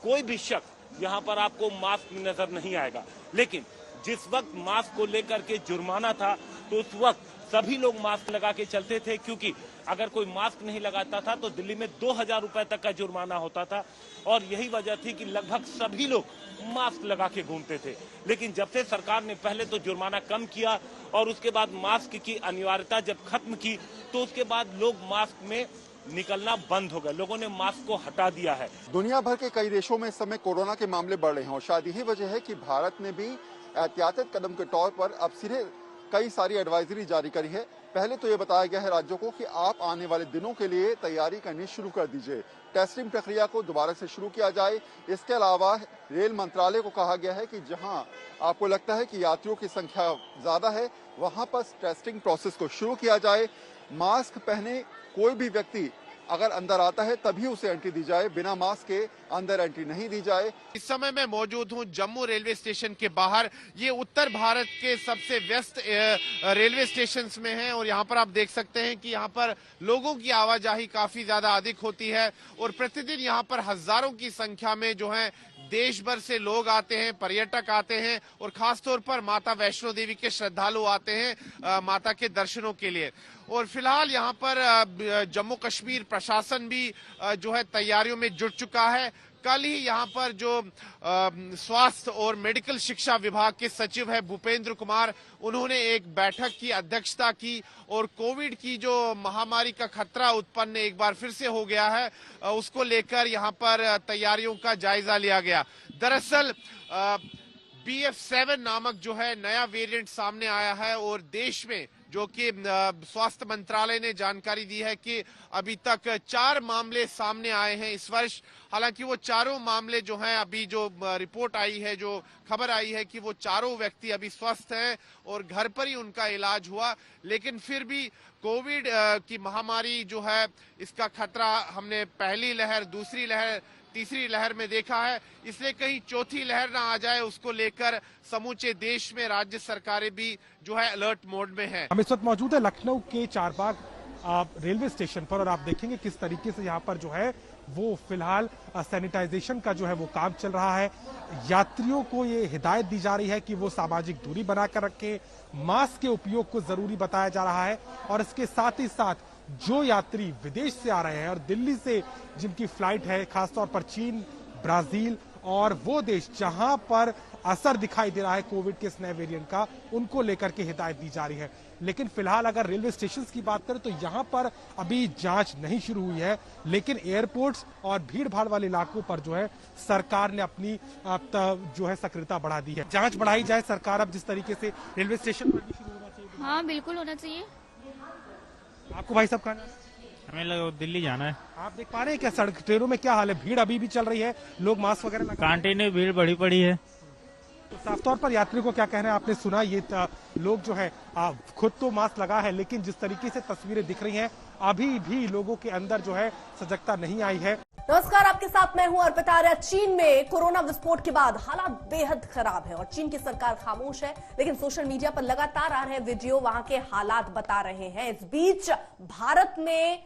कोई भी शख्स यहां पर आपको मास्क में नजर नहीं आएगा। लेकिन जिस वक्त मास्क को लेकर के जुर्माना था तो उस वक्त सभी लोग मास्क लगा के चलते थे, क्योंकि अगर कोई मास्क नहीं लगाता था तो दिल्ली में 2000 रुपए तक का जुर्माना होता था। और यही वजह थी कि लगभग सभी लोग मास्क लगा के घूमते थे। लेकिन जब से सरकार ने पहले तो जुर्माना कम किया और उसके बाद मास्क की अनिवार्यता जब खत्म की, तो उसके बाद लोग मास्क में निकलना बंद हो गए, लोगों ने मास्क को हटा दिया है। दुनिया भर के कई देशों में इस समय कोरोना के मामले बढ़ रहे हैं और शायद यही वजह है कि भारत ने भी एहतियाती कदम के तौर पर अब सीधे कई सारी एडवाइजरी जारी करी है। पहले तो ये बताया गया है राज्यों को कि आप आने वाले दिनों के लिए तैयारी करनी शुरू कर दीजिए, टेस्टिंग प्रक्रिया को दोबारा से शुरू किया जाए। इसके अलावा रेल मंत्रालय को कहा गया है कि जहां आपको लगता है कि यात्रियों की संख्या ज्यादा है, वहां पर टेस्टिंग प्रोसेस को शुरू किया जाए। मास्क पहने कोई भी व्यक्ति अगर अंदर आता है तभी उसे एंट्री दी जाए, बिना मास्क के अंदर एंट्री नहीं दी जाए। इस समय मैं मौजूद हूं जम्मू रेलवे स्टेशन के बाहर। ये उत्तर भारत के सबसे व्यस्त रेलवे स्टेशंस में है और यहाँ पर आप देख सकते हैं कि यहाँ पर लोगों की आवाजाही काफी ज्यादा अधिक होती है और प्रतिदिन यहाँ पर हजारों की संख्या में जो है देश भर से लोग आते हैं, पर्यटक आते हैं और खासतौर पर माता वैष्णो देवी के श्रद्धालु आते हैं माता के दर्शनों के लिए। और फिलहाल यहाँ पर जम्मू कश्मीर प्रशासन भी जो है तैयारियों में जुट चुका है। कल ही यहाँ पर जो स्वास्थ्य और मेडिकल शिक्षा विभाग के सचिव है भूपेंद्र कुमार, उन्होंने एक बैठक की अध्यक्षता की और कोविड की जो महामारी का खतरा उत्पन्न एक बार फिर से हो गया है, उसको लेकर यहाँ पर तैयारियों का जायजा लिया गया। दरअसल BF7 नामक जो है नया वेरिएंट सामने आया है और देश में जो कि स्वास्थ्य मंत्रालय ने जानकारी दी है कि अभी तक 4 मामले सामने आए हैं इस वर्ष। हालांकि वो चारों मामले जो हैं, अभी जो रिपोर्ट आई है, जो खबर आई है कि वो चारों व्यक्ति अभी स्वस्थ हैं और घर पर ही उनका इलाज हुआ। लेकिन फिर भी कोविड की महामारी जो है, इसका खतरा हमने पहली लहर, दूसरी लहर, तीसरी लहर में देखा है, इसलिए कहीं चौथी लहर ना आ जाए उसको लेकर समूचे देश में राज्य सरकारें भी जो है अलर्ट मोड में हैं। हम इस वक्त मौजूद है लखनऊ के चारबाग रेलवे स्टेशन पर और आप देखेंगे किस तरीके से यहाँ पर जो है वो फिलहाल सैनिटाइजेशन का जो है वो काम चल रहा है। यात्रियों को ये हिदायत दी जा रही है कि वो सामाजिक दूरी बनाकर रखें, मास्क के उपयोग को जरूरी बताया जा रहा है और इसके साथ ही साथ जो यात्री विदेश से आ रहे हैं और दिल्ली से जिनकी फ्लाइट है, खासतौर पर चीन, ब्राजील और वो देश जहां पर असर दिखाई दे रहा है कोविड के इस नए वेरिएंट का, उनको लेकर के हिदायत दी जा रही है। लेकिन फिलहाल अगर रेलवे स्टेशन की बात करें तो यहां पर अभी जांच नहीं शुरू हुई है, लेकिन एयरपोर्ट्स और भीड़ भाड़ वाले इलाकों पर जो है सरकार ने अपनी जो है सक्रियता बढ़ा दी है। जांच बढ़ाई जाए सरकार अब जिस तरीके से रेलवे स्टेशन पर भी शुरू होना चाहिए। हाँ बिल्कुल होना चाहिए। आपको भाई साहब कहाँ हमें लगा दिल्ली जाना है। आप देख पा रहे हैं क्या सड़क ट्रेनों में क्या हाल है, भीड़ अभी भी चल रही है, लोग मास्क वगैरह लगा, कांटे भीड़ बड़ी पड़ी है। तो साफ तौर पर यात्रियों को क्या कहना है आपने सुना, ये लोग जो है खुद तो मास्क लगा है लेकिन जिस तरीके से तस्वीरें दिख रही हैं अभी भी लोगों के अंदर जो है सजगता नहीं आई है। नमस्कार, आपके साथ मैं हूं अर्पिता आर्या। चीन में कोरोना विस्फोट के बाद हालात बेहद खराब है और चीन की सरकार खामोश है, लेकिन सोशल मीडिया पर लगातार आ रहे वीडियो वहां के हालात बता रहे हैं। इस बीच भारत में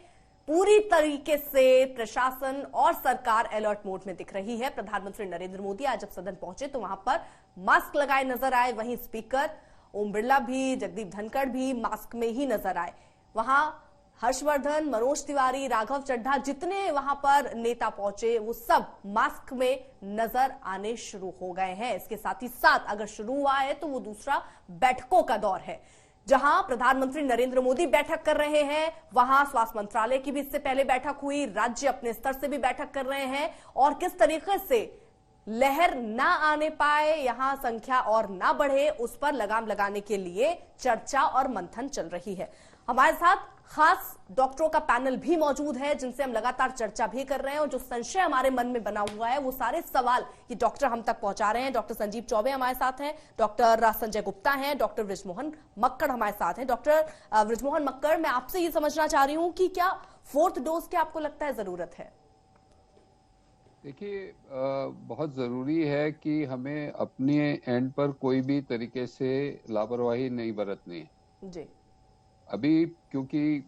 पूरी तरीके से प्रशासन और सरकार अलर्ट मोड में दिख रही है। प्रधानमंत्री नरेंद्र मोदी आज जब सदन पहुंचे तो वहां पर मास्क लगाए नजर आए, वहीं स्पीकर ओम बिरला भी, जगदीप धनखड़ भी मास्क में ही नजर आए। वहां हर्षवर्धन, मनोज तिवारी, राघव चड्ढा, जितने वहां पर नेता पहुंचे वो सब मास्क में नजर आने शुरू हो गए हैं। इसके साथ ही साथ अगर शुरू हुआ है तो वो दूसरा बैठकों का दौर है, जहां प्रधानमंत्री नरेंद्र मोदी बैठक कर रहे हैं, वहां स्वास्थ्य मंत्रालय की भी इससे पहले बैठक हुई, राज्य अपने स्तर से भी बैठक कर रहे हैं और किस तरीके से लहर ना आने पाए, यहां संख्या और ना बढ़े, उस पर लगाम लगाने के लिए चर्चा और मंथन चल रही है। हमारे साथ खास डॉक्टरों का पैनल भी मौजूद है जिनसे हम लगातार चर्चा भी कर रहे हैं और जो संशय हमारे मन में बना हुआ है वो सारे सवाल ये डॉक्टर हम तक पहुंचा रहे हैं। डॉक्टर संजीव चौबे हमारे साथ हैं, डॉक्टर संजय गुप्ता हैं, डॉक्टर बृजमोहन मक्कड़ हमारे साथ हैं। डॉक्टर बृजमोहन मक्कड़, मैं आपसे ये समझना चाह रही हूं कि क्या 4th डोज की आपको लगता है जरूरत है? देखिए, बहुत ज़रूरी है कि हमें अपने एंड पर कोई भी तरीके से लापरवाही नहीं बरतनी है जी। अभी, क्योंकि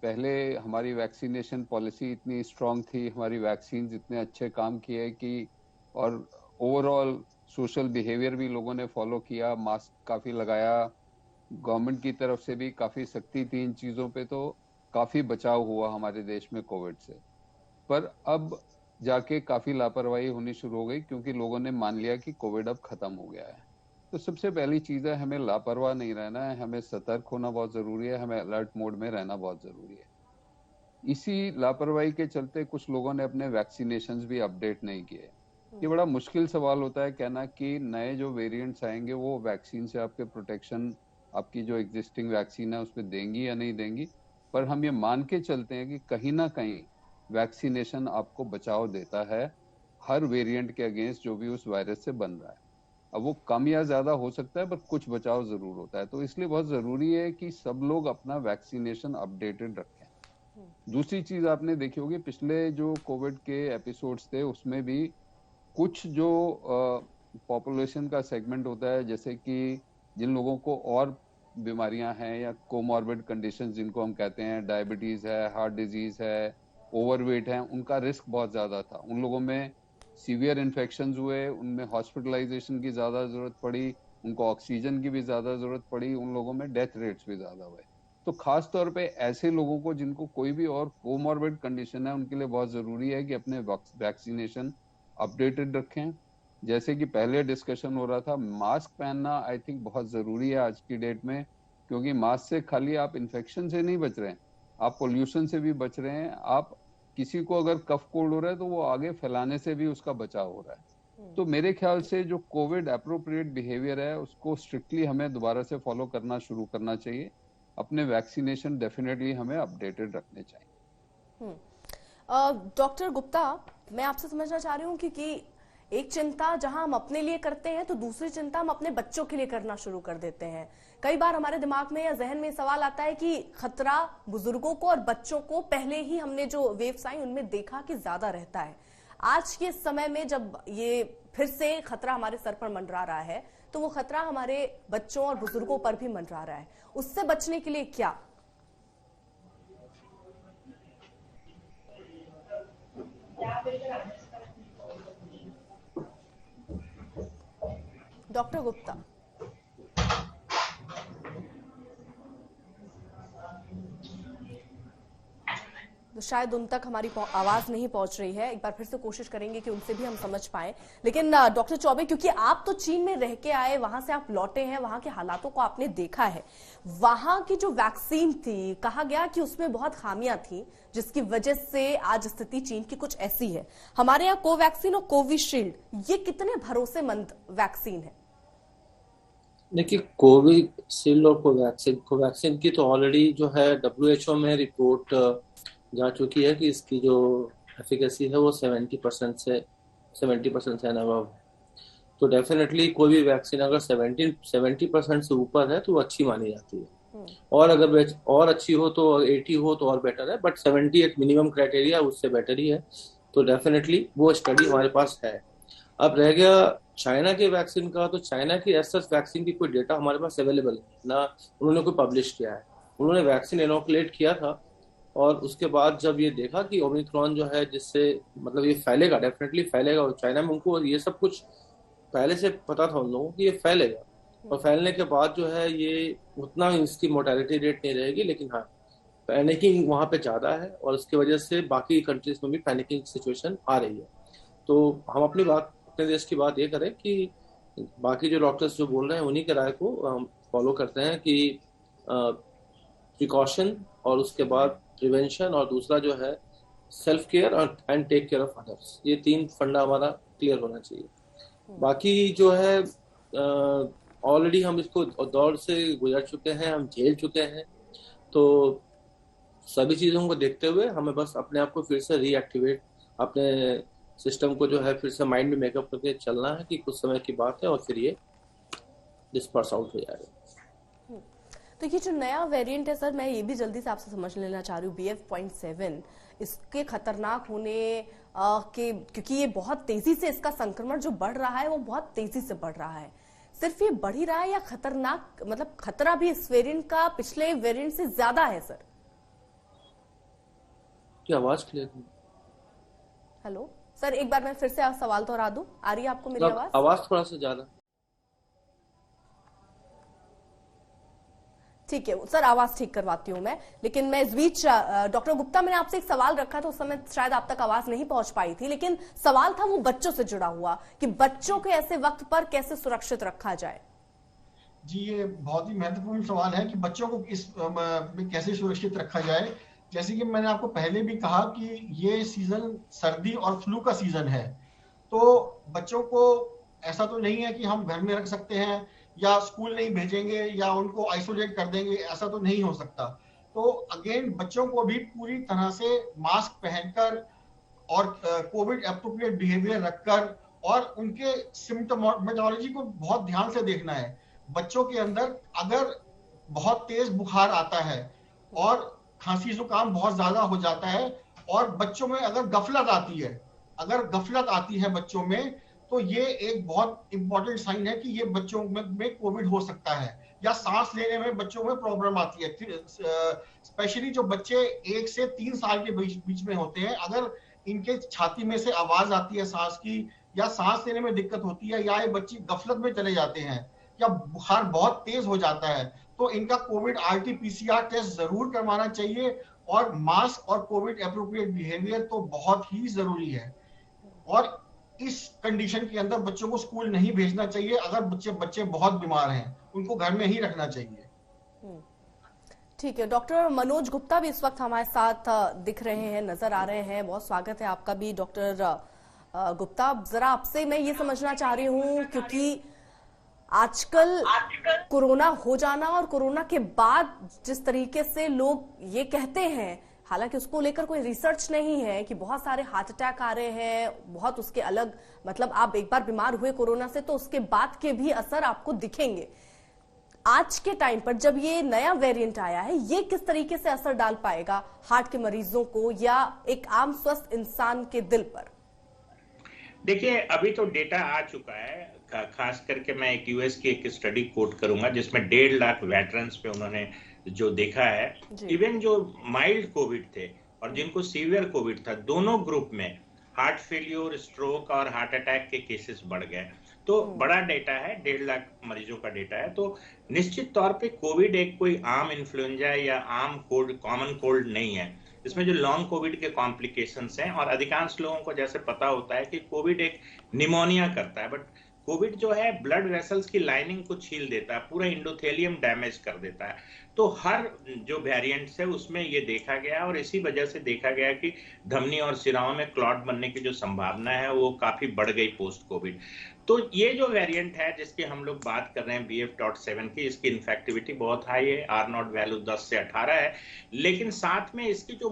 पहले हमारी वैक्सीनेशन पॉलिसी इतनी स्ट्रांग थी, हमारी वैक्सीन इतने अच्छे काम किए कि, और ओवरऑल सोशल बिहेवियर भी लोगों ने फॉलो किया, मास्क काफ़ी लगाया, गवर्नमेंट की तरफ से भी काफ़ी सख्ती थी इन चीज़ों पे, तो काफ़ी बचाव हुआ हमारे देश में कोविड से। पर अब जाके काफ़ी लापरवाही होनी शुरू हो गई क्योंकि लोगों ने मान लिया कि कोविड अब ख़त्म हो गया है। तो सबसे पहली चीज़ है, हमें लापरवाह नहीं रहना है, हमें सतर्क होना बहुत ज़रूरी है, हमें अलर्ट मोड में रहना बहुत ज़रूरी है। इसी लापरवाही के चलते कुछ लोगों ने अपने वैक्सीनेशंस भी अपडेट नहीं किए। ये बड़ा मुश्किल सवाल होता है कहना कि नए जो वेरिएंट्स आएंगे वो वैक्सीन से आपके प्रोटेक्शन, आपकी जो एग्जिस्टिंग वैक्सीन है उसमें देंगी या नहीं देंगी, पर हम ये मान के चलते हैं कि कहीं ना कहीं वैक्सीनेशन आपको बचाव देता है हर वेरिएंट के अगेंस्ट जो भी उस वायरस से बन रहा है। अब वो कम या ज्यादा हो सकता है, पर कुछ बचाव जरूर होता है। तो इसलिए बहुत जरूरी है कि सब लोग अपना वैक्सीनेशन अपडेटेड रखें। दूसरी चीज आपने देखी होगी, पिछले जो कोविड के एपिसोड्स थे उसमें भी कुछ जो पॉपुलेशन का सेगमेंट होता है, जैसे कि जिन लोगों को और बीमारियां हैं या कोमॉर्बिड कंडीशंस जिनको हम कहते हैं, डायबिटीज है, हार्ट डिजीज है, ओवरवेट है, उनका रिस्क बहुत ज्यादा था। उन लोगों में सीवियर इन्फेक्शंस हुए, उनमें हॉस्पिटलाइजेशन की ज्यादा जरूरत पड़ी, उनको ऑक्सीजन की भी ज्यादा जरूरत पड़ी, उन लोगों में डेथ रेट्स भी ज्यादा हुए। तो खास तौर पे ऐसे लोगों को जिनको कोई भी और कोमॉर्बिड कंडीशन है, उनके लिए बहुत जरूरी है कि अपने वैक्सीनेशन अपडेटेड रखें। जैसे कि पहले डिस्कशन हो रहा था, मास्क पहनना आई थिंक बहुत जरूरी है आज की डेट में, क्योंकि मास्क से खाली आप इन्फेक्शन से नहीं बच रहे हैं, आप पोल्यूशन से भी बच रहे हैं। आप किसी को अगर कफ कोल्ड हो रहा है तो वो आगे फैलाने से भी उसका बचाव हो रहा है। तो मेरे ख्याल से जो कोविड एप्रोप्रिएट बिहेवियर है उसको स्ट्रिक्टली हमें दोबारा से फॉलो करना शुरू करना चाहिए। अपने वैक्सीनेशन डेफिनेटली हमें अपडेटेड रखने चाहिए। डॉक्टर गुप्ता, मैं आपसे समझना चाह रही हूँ क्योंकि एक चिंता जहां हम अपने लिए करते हैं तो दूसरी चिंता हम अपने बच्चों के लिए करना शुरू कर देते हैं। कई बार हमारे दिमाग में या जहन में सवाल आता है कि खतरा बुजुर्गों को और बच्चों को पहले ही हमने जो वेव्स आई उनमें देखा कि ज्यादा रहता है। आज के समय में जब ये फिर से खतरा हमारे सर पर मंडरा रहा है तो वो खतरा हमारे बच्चों और बुजुर्गों पर भी मंडरा रहा है। उससे बचने के लिए क्या? डॉक्टर गुप्ता, तो शायद उन तक हमारी आवाज नहीं पहुंच रही है। एक बार फिर से कोशिश करेंगे कि उनसे भी हम समझ पाए। लेकिन डॉक्टर चौबे, क्योंकि आप तो चीन में रह के आए, वहां से आप लौटे हैं, वहां के हालातों को आपने देखा है। वहां की जो वैक्सीन थी, कहा गया कि उसमें बहुत खामियां थी, जिसकी वजह से आज स्थिति चीन की कुछ ऐसी है। हमारे यहाँ कोवैक्सीन और कोविशील्ड, ये कितने भरोसेमंद वैक्सीन है? देखिए, कोविशील्ड और कोवैक्सीन की तो ऑलरेडी जो है WHO में रिपोर्ट जा चुकी है कि इसकी जो एफिकेसी है वो 70% से अबव। तो डेफिनेटली कोई भी वैक्सीन अगर 70% से ऊपर है तो वो अच्छी मानी जाती है, और अगर और अच्छी हो तो 80 हो तो और बेटर है, बट 70 एक मिनिमम क्राइटेरिया, उससे बेटर ही है। तो डेफिनेटली वो स्टडी हमारे पास है। अब रह गया चाइना के वैक्सीन का, तो चाइना की एसएस वैक्सीन की कोई डेटा हमारे पास अवेलेबल नहीं, ना उन्होंने कोई पब्लिश किया है। उन्होंने वैक्सीन इनोकुलेट किया था और उसके बाद जब ये देखा कि ओमिक्रॉन जो है जिससे मतलब ये फैलेगा, डेफिनेटली फैलेगा, और चाइना में उनको ये सब कुछ पहले से पता था उन लोगों को कि ये फैलेगा, और फैलने के बाद जो है ये उतना इसकी मोर्टेलिटी रेट नहीं रहेगी, लेकिन हाँ पैनिकिंग वहाँ पे ज़्यादा है और उसकी वजह से बाकी कंट्रीज में भी पैनिकिंग सिचुएशन आ रही है। तो हम अपनी बात, अपने देश की बात ये करें कि बाकी जो डॉक्टर्स जो बोल रहे हैं उन्हीं के राय को हम फॉलो करते हैं कि प्रिकॉशन और उसके बाद प्रिवेंशन और दूसरा जो है self care and take care of others, ये 3 फंडा हमारा क्लियर होना चाहिए। बाकी जो है ऑलरेडी हम इसको दौर से गुजर चुके हैं, हम झेल चुके हैं, तो सभी चीज़ों को देखते हुए हमें बस अपने आप को फिर से रीएक्टिवेट, अपने सिस्टम को जो है फिर से माइंड में मेकअप करके चलना है कि कुछ समय की बात है और फिर ये डिस्पर्स आउट हो जाएगा। तो ये जो नया वेरिएंट है सर, मैं ये भी जल्दी से आपसे समझ लेना चाह रही हूँ, BF.7, इसके खतरनाक होने के, क्योंकि ये बहुत तेजी से इसका संक्रमण जो बढ़ रहा है वो बहुत तेजी से बढ़ रहा है, सिर्फ ये बढ़ ही रहा है या खतरनाक, मतलब खतरा भी इस वेरिएंट का पिछले वेरिएंट से ज्यादा है सर? क्या आवाज क्लियर? हेलो सर, एक बार मैं फिर से सवाल दोहरा दूं, आ रही है आपको मेरी आवाज? आवाज थोड़ा सा ज्यादा। ठीक है सर, आवाज ठीक करवाती हूँ मैं, लेकिन मैं इस बीच डॉक्टर गुप्ता, मैंने आपसे एक सवाल रखा था, उस समय शायद आप तक आवाज नहीं पहुंच पाई थी, लेकिन सवाल था वो बच्चों से जुड़ा हुआ कि बच्चों के ऐसे वक्त पर कैसे सुरक्षित रखा जाए। जी, ये बहुत ही महत्वपूर्ण सवाल है कि बच्चों को इस कैसे सुरक्षित रखा जाए। जैसे कि मैंने आपको पहले भी कहा कि ये सीजन सर्दी और फ्लू का सीजन है, तो बच्चों को ऐसा तो नहीं है कि हम घर में रख सकते हैं या स्कूल नहीं भेजेंगे या उनको आइसोलेट कर देंगे, ऐसा तो नहीं हो सकता। तो अगेन बच्चों को भी पूरी तरह से मास्क पहनकर और कोविड एप्रोप्रिएट बिहेवियर रखकर और उनके सिम्टोमेटोलॉजी को बहुत ध्यान से देखना है। बच्चों के अंदर अगर बहुत तेज बुखार आता है और खांसी जुकाम बहुत ज्यादा हो जाता है और बच्चों में अगर गफलत आती है बच्चों में, तो ये एक बहुत इंपॉर्टेंट साइन है कि ये बच्चों में कोविड हो सकता है। या सांस लेने में बच्चों में प्रॉब्लम आती है, स्पेशली जो बच्चे 1 से 3 साल के बीच में होते हैं, अगर इनके छाती में से आवाज आती है सांस की, या सांस लेने में दिक्कत होती है, या ये बच्चे गफलत में चले जाते हैं, या बुखार बहुत तेज हो जाता है, तो इनका कोविड RT-PCR टेस्ट जरूर करवाना चाहिए। और मास्क और कोविड एप्रोप्रिएट बिहेवियर तो बहुत ही जरूरी है। और इस कंडीशन के अंदर बच्चों को स्कूल नहीं भेजना चाहिए। अगर बच्चे बहुत बीमार हैं, उनको घर में ही रखना चाहिए। ठीक है, डॉक्टर मनोज गुप्ता भी इस वक्त हमारे साथ दिख रहे हैं, नजर आ रहे हैं, बहुत स्वागत है आपका भी डॉक्टर गुप्ता। जरा आपसे मैं ये समझना चाह रही हूँ, क्योंकि आजकल कोरोना हो जाना और कोरोना के बाद जिस तरीके से लोग ये कहते हैं, हालांकि उसको लेकर कोई रिसर्च नहीं है, कि बहुत सारे हार्ट अटैक आ रहे हैं, बहुत उसके अलग, मतलब आप एक बार बीमार हुए कोरोना से तो उसके बाद के भी असर आपको दिखेंगे। आज के टाइम पर जब ये नया वेरिएंट आया है, ये किस तरीके से असर डाल पाएगा हार्ट के मरीजों को या एक आम स्वस्थ इंसान के दिल पर? देखिए, अभी तो डेटा आ चुका है, खास करके मैं एक यूएस की एक स्टडी कोट करूंगा जिसमें 1.5 लाख वेटरन्स पे उन्होंने जो देखा है, इवन जो माइल्ड कोविड थे और जिनको सीवियर कोविड था, दोनों ग्रुप में हार्ट फेलियर, स्ट्रोक और हार्ट अटैक के केसेस बढ़ गए। तो बड़ा डेटा है, 1.5 लाख मरीजों का डेटा है। तो निश्चित तौर पे कोविड एक कोई आम इन्फ्लुएंजा या आम कोल्ड, कॉमन कोल्ड नहीं है। इसमें जो लॉन्ग कोविड के कॉम्प्लिकेशंस हैं, और अधिकांश लोगों को जैसे पता होता है कि कोविड एक निमोनिया करता है, बट कोविड जो है ब्लड वेसल्स की लाइनिंग को छील देता है, पूरा इंडोथेलियम डैमेज कर देता है। तो हर जो वेरिएंट्स है उसमें ये देखा गया, और इसी वजह से देखा गया कि धमनी और सिराओं में क्लॉट बनने की जो संभावना है वो काफी बढ़ गई पोस्ट कोविड। तो ये जो वेरिएंट है जिसकी हम लोग बात कर रहे हैं BF.7 की, इसकी इन्फेक्टिविटी बहुत हाई है, R0 वैल्यू 10 से 18 है, लेकिन साथ में इसकी जो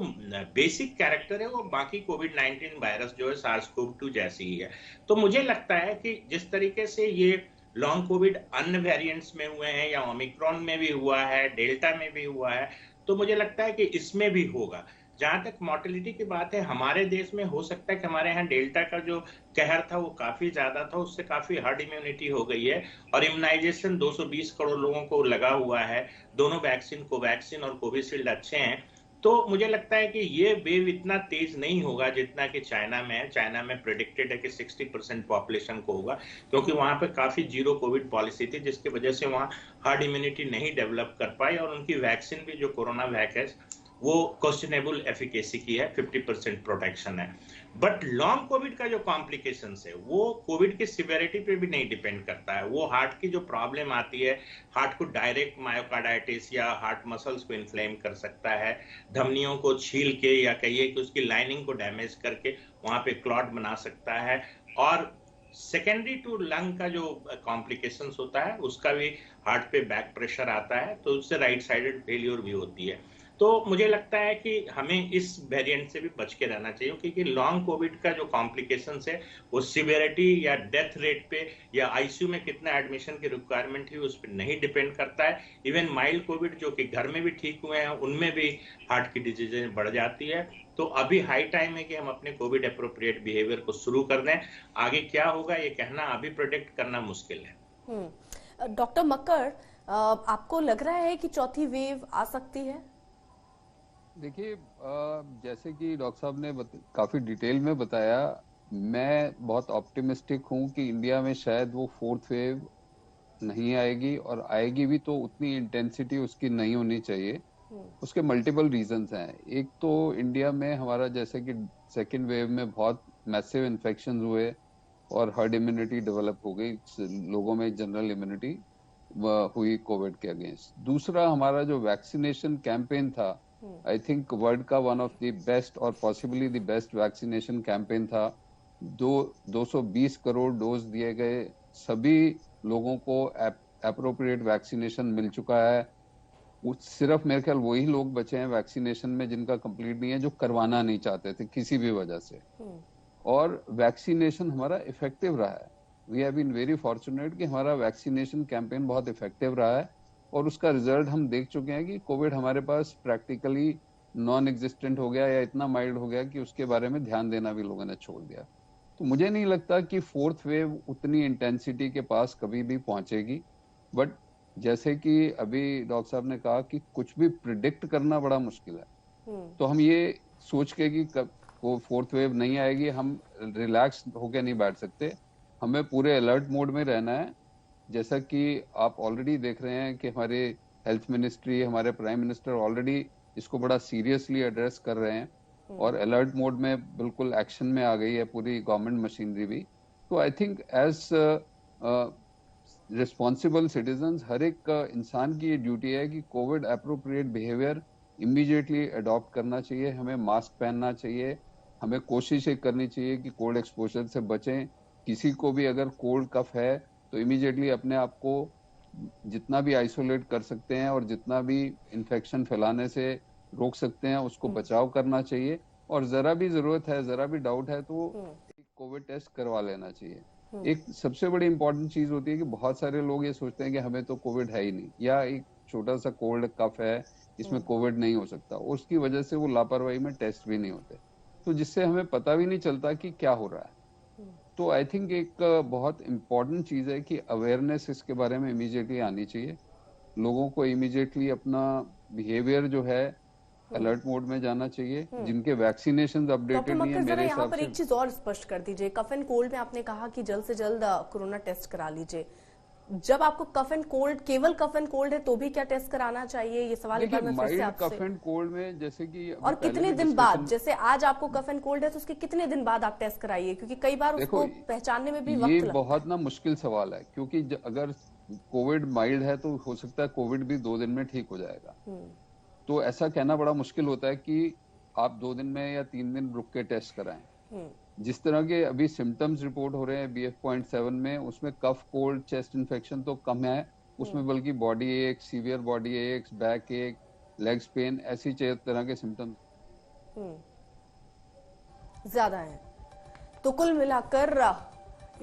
बेसिक कैरेक्टर है वो बाकी कोविड-19 वायरस जो है SARS-CoV-2 जैसी ही है। तो मुझे लगता है कि जिस तरीके से ये लॉन्ग कोविड अन्य वेरिएंट्स में हुए हैं, या ओमिक्रॉन में भी हुआ है, डेल्टा में भी हुआ है, तो मुझे लगता है कि इसमें भी होगा। जहां तक मॉर्टेलिटी की बात है, हमारे देश में हो सकता है कि हमारे यहाँ डेल्टा का जो कहर था वो काफी ज्यादा था, उससे काफी हर्ड इम्यूनिटी हो गई है, और इम्यूनाइजेशन 220 करोड़ लोगों को लगा हुआ है, दोनों वैक्सीन, कोवैक्सीन और कोविशील्ड अच्छे हैं। तो मुझे लगता है कि ये वेव इतना तेज नहीं होगा जितना कि चाइना में है। चाइना में प्रेडिक्टेड है कि 60% पॉपुलेशन को होगा, क्योंकि वहां पे काफी जीरो कोविड पॉलिसी थी, जिसकी वजह से वहां हार्ड इम्यूनिटी नहीं डेवलप कर पाई, और उनकी वैक्सीन भी जो कोरोना वैक है वो क्वेश्चनेबल एफिकेसी की है, 50% प्रोटेक्शन है। बट लॉन्ग कोविड का जो कॉम्प्लिकेशंस है वो कोविड की सिवियरिटी पे भी नहीं डिपेंड करता है। वो हार्ट की जो प्रॉब्लम आती है, हार्ट को डायरेक्ट मायोकार्डाइटिस या हार्ट मसल्स को इन्फ्लेम कर सकता है, धमनियों को छील के या कहिए कि उसकी लाइनिंग को डैमेज करके वहां पे क्लॉट बना सकता है, और सेकेंडरी टू लंग का जो कॉम्प्लिकेशंस होता है उसका भी हार्ट पे बैक प्रेशर आता है, तो उससे राइट साइडेड फेलियर भी होती है। तो मुझे लगता है कि हमें इस वेरिएंट से भी बच के रहना चाहिए, क्योंकि लॉन्ग कोविड का जो कॉम्प्लिकेशंस है वो सिवियरिटी या डेथ रेट पे या आईसीयू में कितना एडमिशन की रिक्वायरमेंट है उस पर नहीं डिपेंड करता है। इवन माइल्ड कोविड जो कि घर में भी ठीक हुए हैं उनमें भी हार्ट की डिजीजेज बढ़ जाती है। तो अभी हाई टाइम है कि हम अपने कोविड एप्रोप्रिएट बिहेवियर को शुरू कर दें। आगे क्या होगा ये कहना अभी प्रेडिक्ट करना मुश्किल है। डॉक्टर मक्कड़, आपको लग रहा है कि चौथी वेव आ सकती है? देखिए, जैसे कि डॉक्टर साहब ने काफी डिटेल में बताया, मैं बहुत ऑप्टिमिस्टिक हूं कि इंडिया में शायद वो फोर्थ वेव नहीं आएगी, और आएगी भी तो उतनी इंटेंसिटी उसकी नहीं होनी चाहिए। उसके मल्टीपल रीजंस हैं। एक तो इंडिया में हमारा जैसे कि सेकेंड वेव में बहुत मैसिव इन्फेक्शन हुए और हर्ड इम्यूनिटी डेवलप हो गई, लोगों में जनरल इम्यूनिटी हुई कोविड के अगेंस्ट। दूसरा, हमारा जो वैक्सीनेशन कैंपेन था, आई थिंक वर्ल्ड का वन ऑफ द बेस्ट और possibly the best vaccination campaign था। 220 करोड़ डोज दिए गए, सभी लोगों को एप्रोप्रिएट वैक्सीनेशन मिल चुका है। सिर्फ मेरे ख्याल वही लोग बचे हैं वैक्सीनेशन में जिनका कंप्लीट नहीं है, जो करवाना नहीं चाहते थे किसी भी वजह से। और वैक्सीनेशन हमारा इफेक्टिव रहा है। We have been very fortunate कि हमारा वैक्सीनेशन कैंपेन बहुत इफेक्टिव रहा है, और उसका रिजल्ट हम देख चुके हैं कि कोविड हमारे पास प्रैक्टिकली नॉन एग्जिस्टेंट हो गया या इतना माइल्ड हो गया कि उसके बारे में ध्यान देना भी लोगों ने छोड़ दिया। तो मुझे नहीं लगता कि फोर्थ वेव उतनी इंटेंसिटी के पास कभी भी पहुंचेगी। बट जैसे कि अभी डॉक्टर साहब ने कहा कि कुछ भी प्रिडिक्ट करना बड़ा मुश्किल है, तो हम ये सोच के कि वो फोर्थ वेव नहीं आएगी, हम रिलैक्स होकर नहीं बैठ सकते। हमें पूरे अलर्ट मोड में रहना है। जैसा कि आप ऑलरेडी देख रहे हैं कि हमारे हेल्थ मिनिस्ट्री, हमारे प्राइम मिनिस्टर ऑलरेडी इसको बड़ा सीरियसली एड्रेस कर रहे हैं, और अलर्ट मोड में बिल्कुल एक्शन में आ गई है पूरी गवर्नमेंट मशीनरी भी। तो I think as responsible citizens, हर एक इंसान की ये ड्यूटी है कि covid appropriate behaviour immediately adopt करना चाहिए। हमें मास्क पहनना चाहिए, हमें कोशिश करनी चाहिए कि कोल्ड एक्सपोजर से बचें। किसी को भी अगर कोल्ड कफ है तो इमीडिएटली अपने आप को जितना भी आइसोलेट कर सकते हैं और जितना भी इन्फेक्शन फैलाने से रोक सकते हैं उसको बचाव करना चाहिए। और जरा भी जरूरत है, जरा भी डाउट है तो एक कोविड टेस्ट करवा लेना चाहिए। एक सबसे बड़ी इंपॉर्टेंट चीज होती है कि बहुत सारे लोग ये सोचते हैं कि हमें तो कोविड है ही नहीं, या एक छोटा सा कोल्ड कफ है इसमें कोविड नहीं हो सकता, और उसकी वजह से वो लापरवाही में टेस्ट भी नहीं होते, तो जिससे हमें पता भी नहीं चलता कि क्या हो रहा है। तो आई थिंक एक बहुत इम्पोर्टेंट चीज है कि अवेयरनेस इसके बारे में इमीडिएटली आनी चाहिए। लोगों को इमीडिएटली अपना बिहेवियर जो है अलर्ट मोड में जाना चाहिए। जिनके वैक्सीनेशन अपडेटेड नहीं है, मेरे हिसाब से। एक चीज और स्पष्ट कर दीजिए, कफ एंड कोल्ड में आपने कहा कि जल्द से जल्द कोरोना टेस्ट करा लीजिए। जब आपको कफ एंड कोल्ड, केवल कफ एंड कोल्ड है तो भी क्या टेस्ट कराना चाहिए? ये सवाल एक बार मैं फिर से आपसे। कफ एंड कोल्ड में जैसे कि और कितने दिन बाद, जैसे आज आपको कफ एंड कोल्ड है तो उसके कितने दिन बाद आप टेस्ट कराइए? क्योंकि कई बार उसको पहचानने में भी वक्त लगता है। ये बहुत ना मुश्किल सवाल है, क्योंकि अगर कोविड माइल्ड है तो हो सकता है कोविड भी 2 दिन में ठीक हो जाएगा। तो ऐसा कहना बड़ा मुश्किल होता है कि आप 2 दिन में या 3 दिन रुक के टेस्ट कराएं। जिस तरह के अभी सिम्टम्स रिपोर्ट हो रहे हैं BF.7 में, उसमें कफ, कोल्ड, चेस्ट इन्फेक्शन तो कम है, उसमें बल्कि बॉडी एक, सीवियर बॉडी एक, बैक एक, लेग्स पेन, ऐसी तरह के सिम्टम्स ज्यादा हैं। तो कुल मिलाकर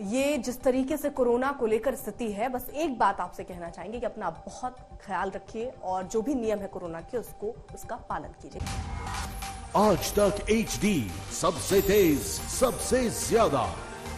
ये जिस तरीके से कोरोना को लेकर स्थिति है, बस एक बात आपसे कहना चाहेंगे कि अपना बहुत ख्याल रखिए और जो भी नियम है कोरोना के उसका पालन कीजिए। आज तक HD सबसे तेज, सबसे ज्यादा।